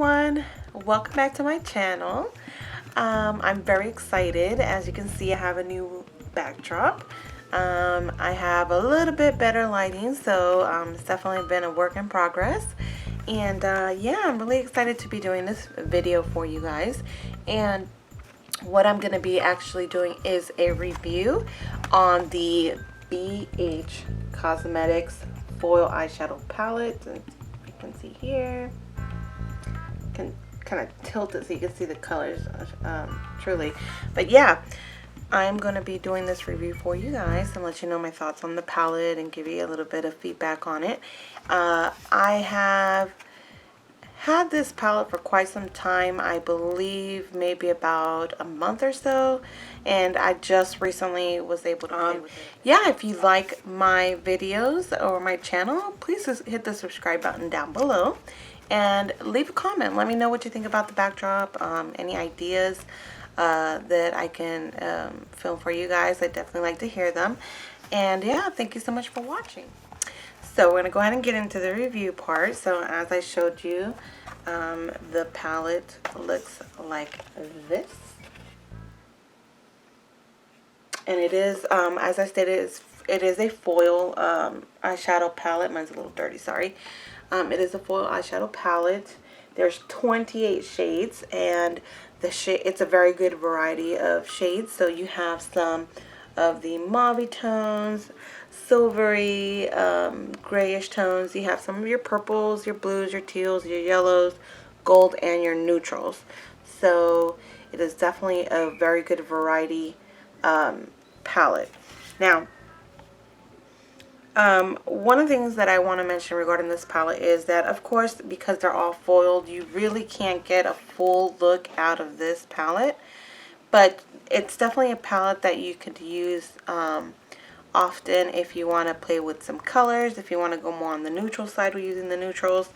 Everyone, welcome back to my channel. I'm very excited. As you can see, I have a new backdrop. I have a little bit better lighting, so it's definitely been a work in progress. And yeah, I'm really excited to be doing this video for you guys. And what I'm going to be actually doing is a review on the BH Cosmetics Foil Eyeshadow Palette. And you can see here. Can kind of tilt it so you can see the colors truly, but yeah, I'm gonna be doing this review for you guys and let you know my thoughts on the palette and give you a little bit of feedback on it. I have had this palette for quite some time, I believe maybe about a month or so, and I just recently was able to play with it. Yeah, if you like my videos or my channel, please just hit the subscribe button down below and leave a comment. Let me know what you think about the backdrop, any ideas that I can film for you guys. I definitely like to hear them. And yeah, thank you so much for watching. So we're going to go ahead and get into the review part. So as I showed you, the palette looks like this. And it is, as I stated, it is a foil eyeshadow palette. Mine's a little dirty, sorry. It is a foil eyeshadow palette. There's 28 shades, and it's a very good variety of shades. So you have some of the mauve tones, silvery, grayish tones. You have some of your purples, your blues, your teals, your yellows, gold, and your neutrals. So it is definitely a very good variety palette. Now, one of the things that I want to mention regarding this palette is that, of course, because they're all foiled, you really can't get a full look out of this palette. But it's definitely a palette that you could use often if you want to play with some colors, if you want to go more on the neutral side with using the neutrals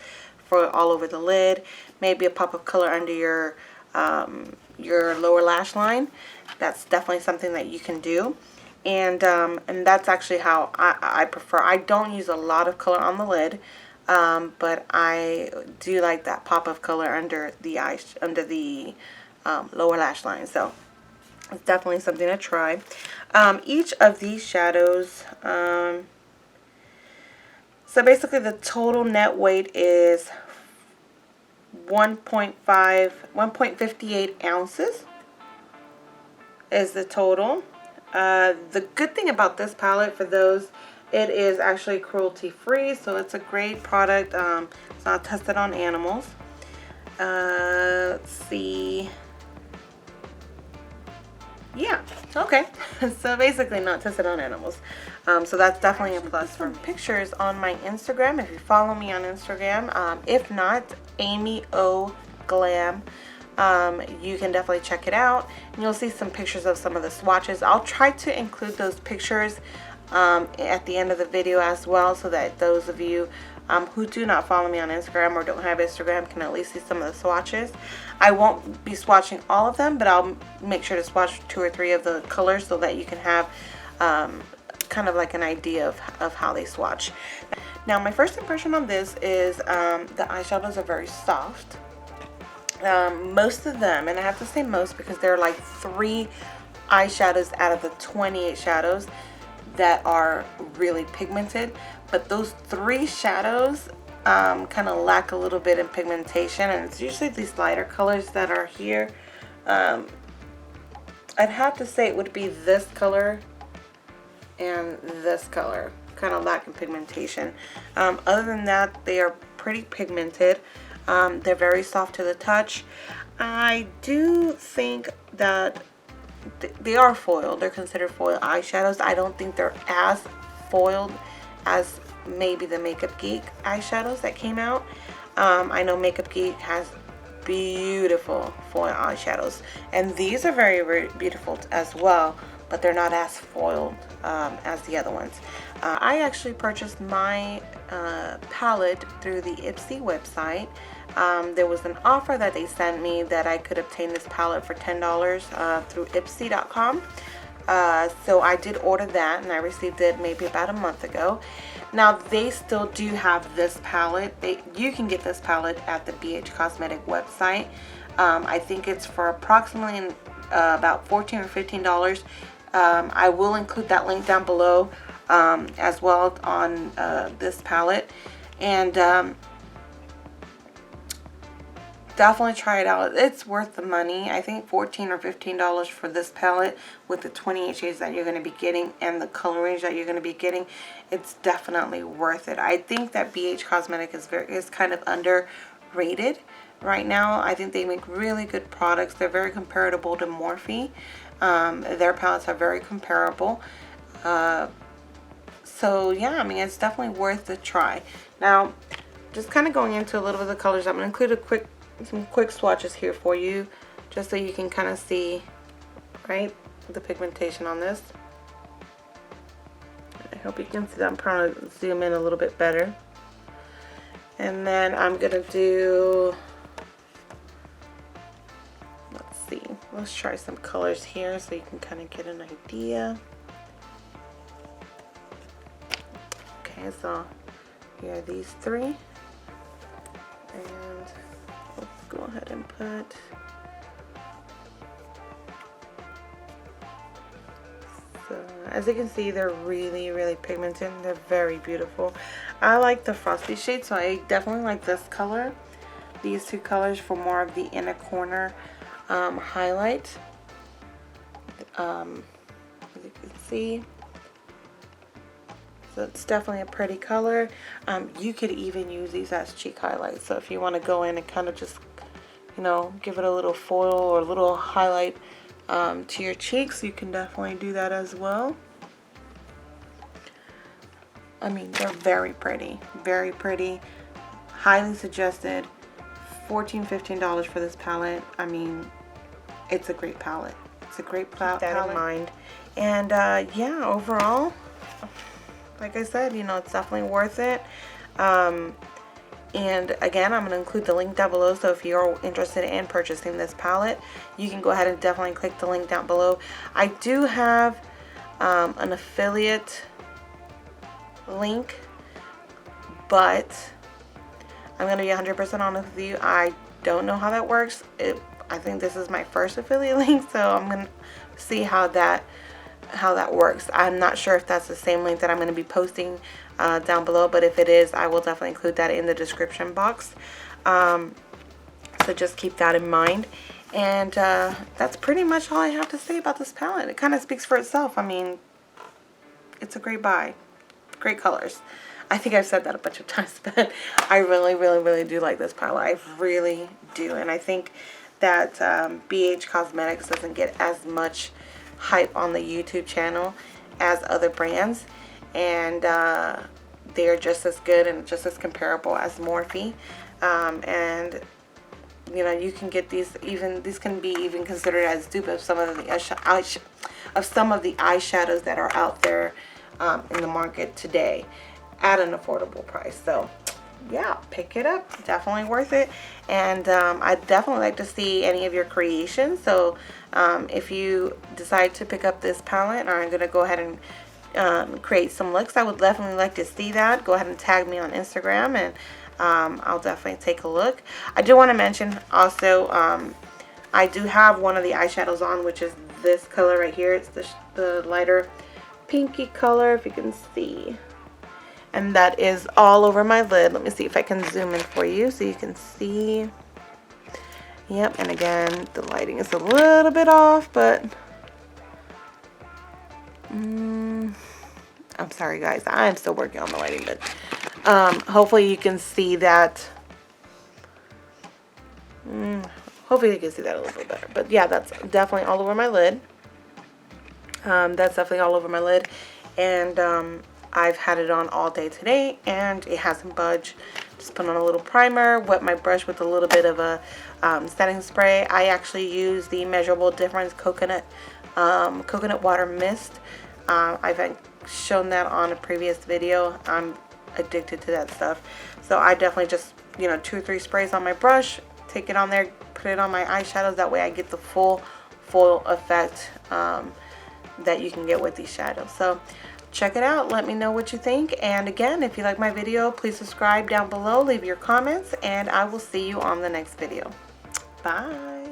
for all over the lid. Maybe a pop of color under your lower lash line. That's definitely something that you can do. And that's actually how I prefer. I don't use a lot of color on the lid, but I do like that pop of color under the lower lash line. So it's definitely something to try. Each of these shadows, so basically the total net weight is 1.58 ounces is the total. The good thing about this palette, for those, it is actually cruelty free, so it's a great product. It's not tested on animals. Let's see. Yeah, okay. So basically not tested on animals. So that's definitely a plus. For pictures on my Instagram, if you follow me on Instagram, if not, AimeeOglam. You can definitely check it out, and you'll see some pictures of some of the swatches. I'll try to include those pictures at the end of the video as well, so that those of you who do not follow me on Instagram or don't have Instagram can at least see some of the swatches. I won't be swatching all of them, but I'll make sure to swatch 2 or 3 of the colors so that you can have kind of like an idea of how they swatch. Now, my first impression on this is the eyeshadows are very soft. Most of them, and I have to say most because there are like 3 eyeshadows out of the 28 shadows that are really pigmented, but those 3 shadows kind of lack a little bit in pigmentation, and it's usually these lighter colors that are here. I'd have to say it would be this color and this color, kind of lack in pigmentation. Other than that, they are pretty pigmented. They're very soft to the touch. I do think that they are foiled. They're considered foil eyeshadows. I don't think they're as foiled as maybe the Makeup Geek eyeshadows that came out. I know Makeup Geek has beautiful foil eyeshadows, and these are very, very beautiful as well, but they're not as foiled as the other ones. I actually purchased my palette through the Ipsy website. There was an offer that they sent me that I could obtain this palette for $10 through Ipsy.com. So I did order that, and I received it maybe about a month ago. Now they still do have this palette. You can get this palette at the BH Cosmetic website. I think it's for approximately about $14 or $15. I will include that link down below as well on this palette. And definitely try it out. It's worth the money. I think $14 or $15 for this palette with the 28 shades that you're going to be getting and the color range that you're going to be getting. It's definitely worth it. I think that BH Cosmetic is kind of underrated right now. I think they make really good products. They're very comparable to Morphe. Their palettes are very comparable. So yeah, I mean, it's definitely worth the try. Now, just kind of going into a little bit of the colors, I'm going to include some quick swatches here for you, just so you can kind of see, right, the pigmentation on this. I hope you can see that. I'm trying to zoom in a little bit better. And then I'm going to do, let's see, let's try some colors here so you can kind of get an idea. Okay, so here are these three. And let's go ahead and put, so as you can see, they're really pigmented. They're very beautiful. I like the frosty shade, so I definitely like this color, these two colors, for more of the inner corner highlight. As you can see, so it's definitely a pretty color. You could even use these as cheek highlights. So if you want to go in and kind of just, you know, give it a little foil or a little highlight to your cheeks, you can definitely do that as well. I mean, they're very pretty, very pretty. Highly suggested. $14-15 for this palette. I mean, it's a great palette. It's a great palette. Keep that in mind. And yeah, overall, like I said, you know, it's definitely worth it. And again, I'm going to include the link down below, so if you're interested in purchasing this palette, you can go ahead and definitely click the link down below. I do have an affiliate link, but I'm going to be 100% honest with you. I don't know how that works. I think this is my first affiliate link, so I'm going to see how that works. I'm not sure if that's the same link that I'm going to be posting down below, but if it is, I will definitely include that in the description box. So just keep that in mind. And that's pretty much all I have to say about this palette. It kind of speaks for itself. I mean, it's a great buy. Great colors. I think I've said that a bunch of times, but I really do like this palette. I really do. And I think that BH Cosmetics doesn't get as much hype on the YouTube channel as other brands, and they're just as good and just as comparable as Morphe. And you know, you can get these, even these can be even considered as dupe of some of the eyeshadows that are out there in the market today at an affordable price. So yeah, pick it up. Definitely worth it. And I'd definitely like to see any of your creations. So if you decide to pick up this palette, or I'm going to go ahead and create some looks, I would definitely like to see that. Go ahead and tag me on Instagram, and I'll definitely take a look. I do want to mention also, I do have one of the eyeshadows on, which is this color right here. It's the lighter pinky color, if you can see. And that is all over my lid. Let me see if I can zoom in for you so you can see. Yep, and again, the lighting is a little bit off, but I'm sorry guys, I'm still working on the lighting, but hopefully you can see that. Hopefully you can see that a little bit better. But yeah, that's definitely all over my lid. That's definitely all over my lid. And I've had it on all day today, and it hasn't budged. Just put on a little primer, wet my brush with a little bit of a setting spray. I actually use the Measurable Difference coconut water mist. I've shown that on a previous video. I'm addicted to that stuff. So I definitely just, you know, 2 or 3 sprays on my brush, take it on there, put it on my eyeshadows. That way I get the full effect that you can get with these shadows. So check it out. Let me know what you think. And again, if you like my video, please subscribe down below, leave your comments, and I will see you on the next video. Bye.